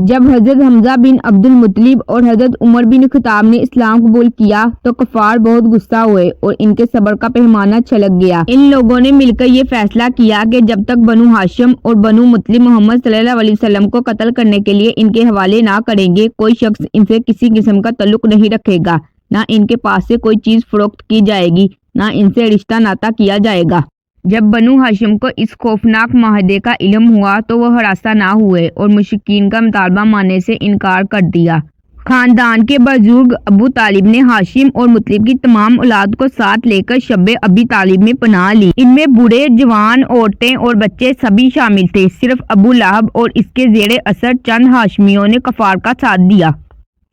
جب حضرت حمزہ بن عبد المطلب اور حضرت عمر بن خطاب نے اسلام قبول کیا تو کفار بہت غصہ ہوئے اور ان کے صبر کا پیمانہ چھلک گیا۔ ان لوگوں نے مل کر یہ فیصلہ کیا کہ جب تک بنو ہاشم اور بنو مطلب محمد صلی اللہ علیہ وسلم کو قتل کرنے کے لیے ان کے حوالے نہ کریں گے، کوئی شخص ان سے کسی قسم کا تعلق نہیں رکھے گا، نہ ان کے پاس سے کوئی چیز فروخت کی جائے گی، نہ ان سے رشتہ ناتا کیا جائے گا۔ جب بنو ہاشم کو اس خوفناک معاہدے کا علم ہوا تو وہ ہراساں نہ ہوئے اور مشرکین کا مطالبہ ماننے سے انکار کر دیا۔ خاندان کے بزرگ ابو طالب نے ہاشم اور مطلب کی تمام اولاد کو ساتھ لے کر شب ابی طالب میں پناہ لی۔ ان میں بوڑھے، جوان، عورتیں اور بچے سبھی شامل تھے۔ صرف ابو لہب اور اس کے زیر اثر چند ہاشمیوں نے کفار کا ساتھ دیا۔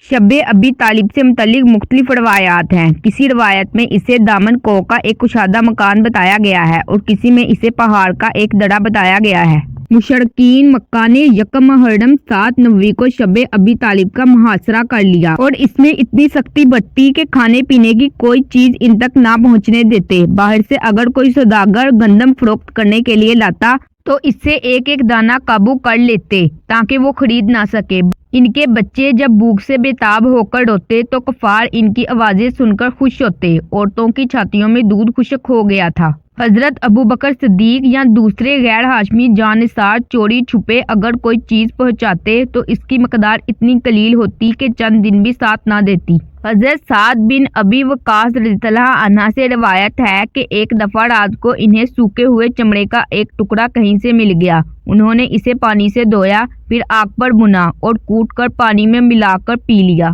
شب ابی طالب سے متعلق مختلف روایات ہیں۔ کسی روایت میں اسے دامن کوہ کا ایک کشادہ مکان بتایا گیا ہے اور کسی میں اسے پہاڑ کا ایک دڑا بتایا گیا ہے۔ مشرکین مکہ نے یکم محرم 7 نوی کو شب ابی طالب کا محاصرہ کر لیا اور اس میں اتنی سختی برتی کہ کھانے پینے کی کوئی چیز ان تک نہ پہنچنے دیتے۔ باہر سے اگر کوئی سوداگر گندم فروخت کرنے کے لیے لاتا تو اس سے ایک ایک دانہ قابو کر لیتے تاکہ وہ خرید نہ سکے۔ ان کے بچے جب بھوک سے بےتاب ہو کر روتے تو کفار ان کی آوازیں سن کر خوش ہوتے۔ عورتوں کی چھاتیوں میں دودھ خشک ہو گیا تھا۔ حضرت ابو بکر صدیق یا دوسرے غیر ہاشمی جانثار چوری چھپے اگر کوئی چیز پہنچاتے تو اس کی مقدار اتنی قلیل ہوتی کہ چند دن بھی ساتھ نہ دیتی۔ حضرت سعد بن ابی وقاص رضی اللہ عنہ سے روایت ہے کہ ایک دفعہ رات کو انہیں سوکھے ہوئے چمڑے کا ایک ٹکڑا کہیں سے مل گیا۔ انہوں نے اسے پانی سے دھویا، پھر آگ پر بھنا اور کوٹ کر پانی میں ملا کر پی لیا۔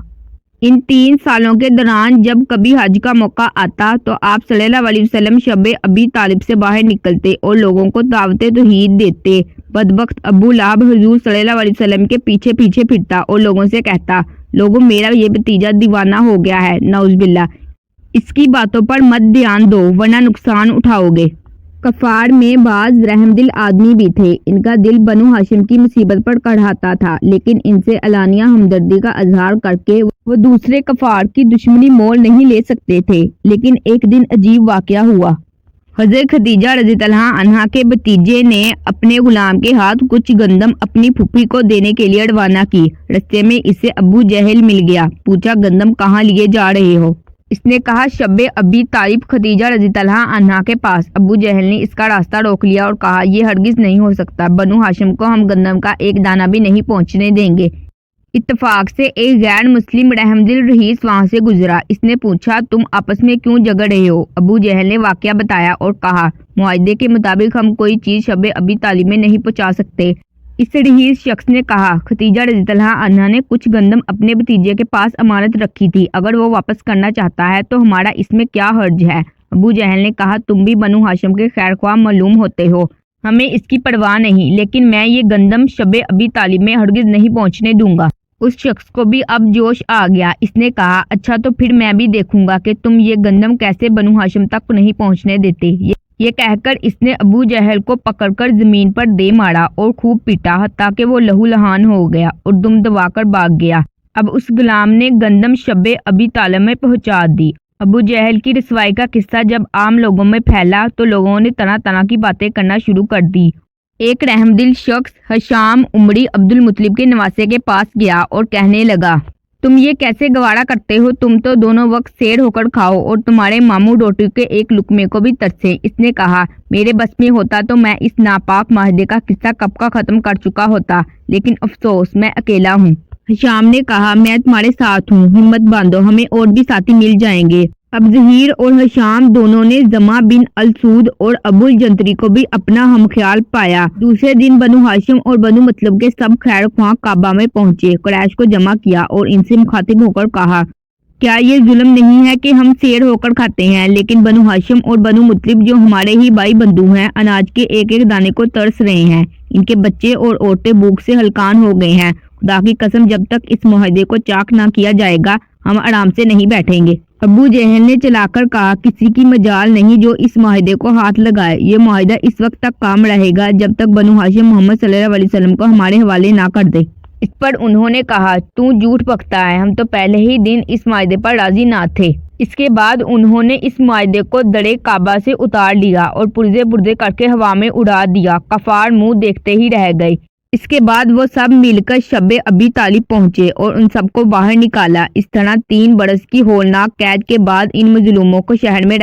ان 3 سالوں کے دوران جب کبھی حج کا موقع آتا تو آپ صلی اللہ علیہ وسلم شب ابی طالب سے باہر نکلتے اور لوگوں کو دعوت توحید دیتے۔ بدبخت ابو لہب حضور صلی اللہ علیہ وسلم کے پیچھے پیچھے پھرتا اور لوگوں سے کہتا، لوگوں میرا یہ بھتیجا دیوانہ ہو گیا ہے، نعوذ باللہ، اس کی باتوں پر مت دھیان دو ورنہ نقصان اٹھاؤ گے۔ کفار میں بعض رحم دل آدمی بھی تھے۔ ان کا دل بنو ہاشم کی مصیبت پر کڑھاتا تھا، لیکن ان سے علانیہ ہمدردی کا اظہار کر کے وہ دوسرے کفار کی دشمنی مول نہیں لے سکتے تھے۔ لیکن ایک دن عجیب واقعہ ہوا۔ حضرت خدیجہ رضی اللہ عنہا کے بھتیجے نے اپنے غلام کے ہاتھ کچھ گندم اپنی پھوپھی کو دینے کے لیے روانہ کی۔ رستے میں اسے ابو جہل مل گیا۔ پوچھا، گندم کہاں لیے جا رہے ہو؟ اس نے کہا، شب ابی طالب خدیجہ رضی اللہ عنہا کے پاس۔ ابو جہل نے اس کا راستہ روک لیا اور کہا، یہ ہرگز نہیں ہو سکتا، بنو ہاشم کو ہم گندم کا ایک دانہ بھی نہیں پہنچنے دیں گے۔ اتفاق سے ایک غیر مسلم رحم دل رئیس وہاں سے گزرا۔ اس نے پوچھا، تم آپس میں کیوں جھگڑ رہے ہو؟ ابو جہل نے واقعہ بتایا اور کہا، معاہدے کے مطابق ہم کوئی چیز شب ابی طالب میں نہیں پہنچا سکتے۔ اس رئیس شخص نے کہا، خدیجہ رضی اللہ عنہا نے کچھ گندم اپنے بھتیجے کے پاس امانت رکھی تھی، اگر وہ واپس کرنا چاہتا ہے تو ہمارا اس میں کیا حرج ہے؟ ابو جہل نے کہا، تم بھی بنو ہاشم کے خیر خواہ معلوم ہوتے ہو، ہمیں اس کی پرواہ نہیں، لیکن میں یہ گندم شب ابی طالب میں ہرگز نہیں پہنچنے دوں گا۔ اس شخص کو بھی اب جوش آ گیا۔ اس نے کہا، اچھا تو پھر میں بھی دیکھوں گا کہ تم یہ گندم کیسے بنو ہاشم تک نہیں پہنچنے دیتے۔ یہ کہہ کر اس نے ابو جہل کو پکڑ کر زمین پر دے مارا اور خوب پیٹا حتیٰ کہ وہ لہو لہان ہو گیا اور دم دبا کر بھاگ گیا۔ اب اس غلام نے گندم شب ابی طالب میں پہنچا دی۔ ابو جہل کی رسوائی کا قصہ جب عام لوگوں میں پھیلا تو لوگوں نے طرح طرح کی باتیں کرنا شروع کر دی۔ ایک رحم دل شخص ہشام عمری عبد المطلب کے نواسے کے پاس گیا اور کہنے لگا، تم یہ کیسے گوارا کرتے ہو؟ تم تو دونوں وقت سیر ہو کر کھاؤ اور تمہارے ماموں روٹی کے ایک لقمے کو بھی ترسے۔ اس نے کہا، میرے بس میں ہوتا تو میں اس ناپاک معاہدے کا قصہ کب کا ختم کر چکا ہوتا، لیکن افسوس میں اکیلا ہوں۔ ہشام نے کہا، میں تمہارے ساتھ ہوں، ہمت باندھو، ہمیں اور بھی ساتھی مل جائیں گے۔ اب ظہیر اور ہشام دونوں نے زما بن السود اور ابو الجنتری کو بھی اپنا ہم خیال پایا۔ دوسرے دن بنو ہاشم اور بنو مطلب کے سب خیر خواہ کعبہ میں پہنچے، قریش کو جمع کیا اور ان سے مخاطب ہو کر کہا، کیا یہ ظلم نہیں ہے کہ ہم سیر ہو کر کھاتے ہیں، لیکن بنو ہاشم اور بنو مطلب جو ہمارے ہی بھائی بندو ہیں، اناج کے ایک ایک دانے کو ترس رہے ہیں، ان کے بچے اور عورتیں بھوک سے ہلکان ہو گئے ہیں۔ خدا کی قسم، جب تک اس معاہدے کو چاک نہ کیا جائے گا ہم آرام سے نہیں بیٹھیں گے۔ ابو جہل نے چلا کر کہا، کسی کی مجال نہیں جو اس معاہدے کو ہاتھ لگائے، یہ معاہدہ اس وقت تک کام رہے گا جب تک بنو ہاشم محمد صلی اللہ علیہ وسلم کو ہمارے حوالے نہ کر دے۔ اس پر انہوں نے کہا، تو جھوٹ بکتا ہے، ہم تو پہلے ہی دن اس معاہدے پر راضی نہ تھے۔ اس کے بعد انہوں نے اس معاہدے کو دڑے کعبہ سے اتار لیا اور پرزے پرزے کر کے ہوا میں اڑا دیا۔ کفار منہ دیکھتے ہی رہ گئے۔ اس کے بعد وہ سب مل کر شب ابی طالب پہنچے اور ان سب کو باہر نکالا۔ اس طرح 3 برس کی ہولناک قید کے بعد ان مظلوموں کو شہر میں